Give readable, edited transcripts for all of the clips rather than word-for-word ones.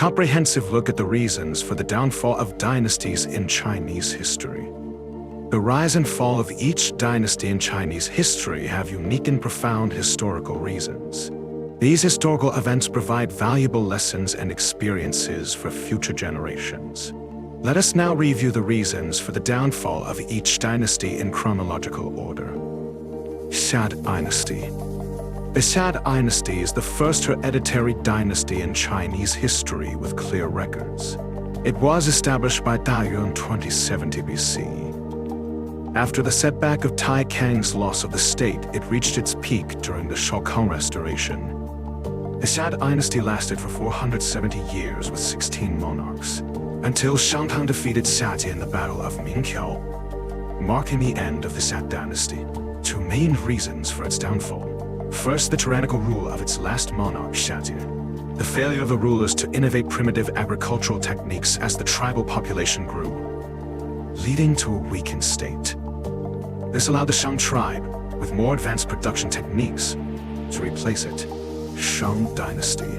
comprehensive look at the reasons for the downfall of dynasties in Chinese history. The rise and fall of each dynasty in Chinese history have unique and profound historical reasons. These historical events provide valuable lessons and experiences for future generations. Let us now review the reasons for the downfall of each dynasty in chronological order. Xia Dynasty. The Xia Dynasty is the first hereditary dynasty in Chinese history with clear records. It was established by Dayuan 2070 BC. After the setback of Tai Kang's loss of the state, it reached its peak during the Shokong Restoration. The Xia Dynasty lasted for 470 years with 16 monarchs, until Shangtang defeated Xiaji in the Battle of Mingqiao, marking the end of the Xia Dynasty. Two main reasons for its downfall. First, the tyrannical rule of its last monarch, Xiaji. The failure of the rulers to innovate primitive agricultural techniques as the tribal population grew, leading to a weakened state. This allowed the Shang tribe, with more advanced production techniques, to replace it. Shang Dynasty.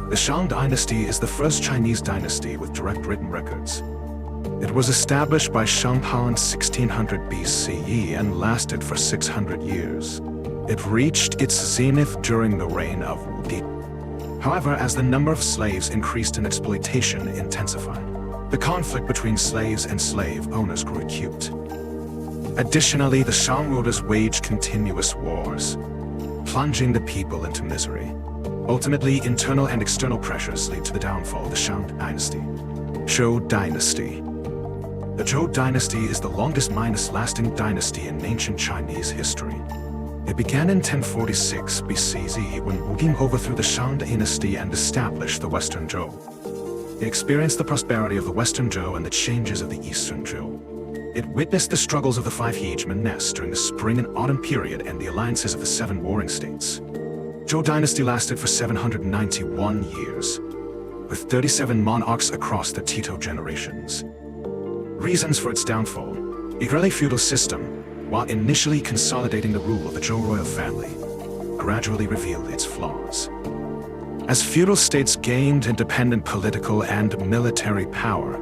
The Shang Dynasty is the first Chinese dynasty with direct written records. It was established by Shang Pao in 1600 BCE and lasted for 600 years. It reached its zenith during the reign of Wu Di. However, as the number of slaves increased and exploitation intensified, the conflict between slaves and slave owners grew acute. Additionally, the Shang rulers waged continuous wars, plunging the people into misery. Ultimately, internal and external pressures lead to the downfall of the Shang Dynasty. Zhou Dynasty. The Zhou Dynasty is the longest-lasting dynasty in ancient Chinese history. It began in 1046 BCE when Wu Qing overthrew the Shang Dynasty and established the Western Zhou. It experienced the prosperity of the Western Zhou and the changes of the Eastern Zhou. It witnessed the struggles of the five hegemonies during the spring and autumn period and the alliances of the seven warring states. Zhou Dynasty lasted for 791 years, with 37 monarchs across the Tito generations. Reasons for its downfall. A early feudal system, while initially consolidating the rule of the Zhou royal family, gradually revealed its flaws. As feudal states gained independent political and military power,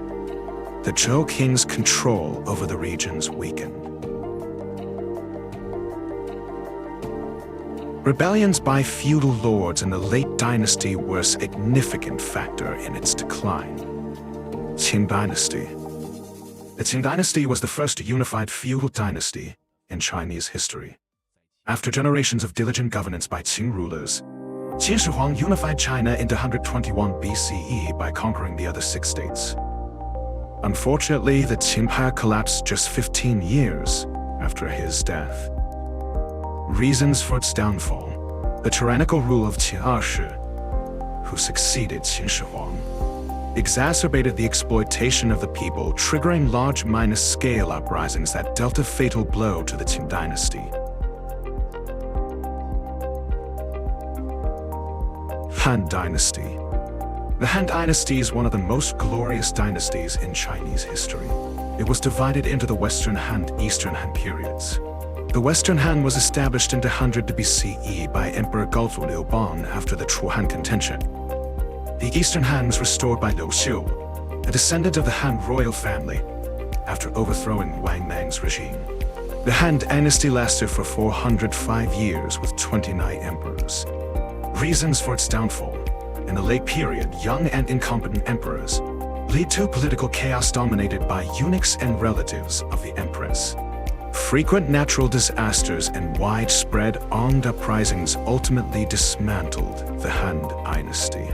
the Zhou king's control over the regions weakened. Rebellions by feudal lords in the late dynasty were a significant factor in its decline. Qing Dynasty. The Qing Dynasty was the first unified feudal dynasty in Chinese history. After generations of diligent governance by Qing rulers, Qin Shi Huang unified China into 121 BCE by conquering the other 6 states. Unfortunately, the Qing Empire collapsed just 15 years after his death. Reasons for its downfall. The tyrannical rule of Qin Ershi, who succeeded Qin Shi Huang, exacerbated the exploitation of the people, triggering large-scale uprisings that dealt a fatal blow to the Qing dynasty. Han Dynasty. The Han Dynasty is one of the most glorious dynasties in Chinese history. It was divided into the Western Han and Eastern Han periods. The Western Han was established in 100 BCE by Emperor Gaozu Liubang after the Chu Han contention. The Eastern Han was restored by Liu Xiu, a descendant of the Han royal family, after overthrowing Wang Mang's regime. The Han Dynasty lasted for 405 years with 29 emperors. Reasons for its downfall. In the late period, young and incompetent emperors lead to political chaos dominated by eunuchs and relatives of the empress. Frequent natural disasters and widespread armed uprisings ultimately dismantled the Han Dynasty.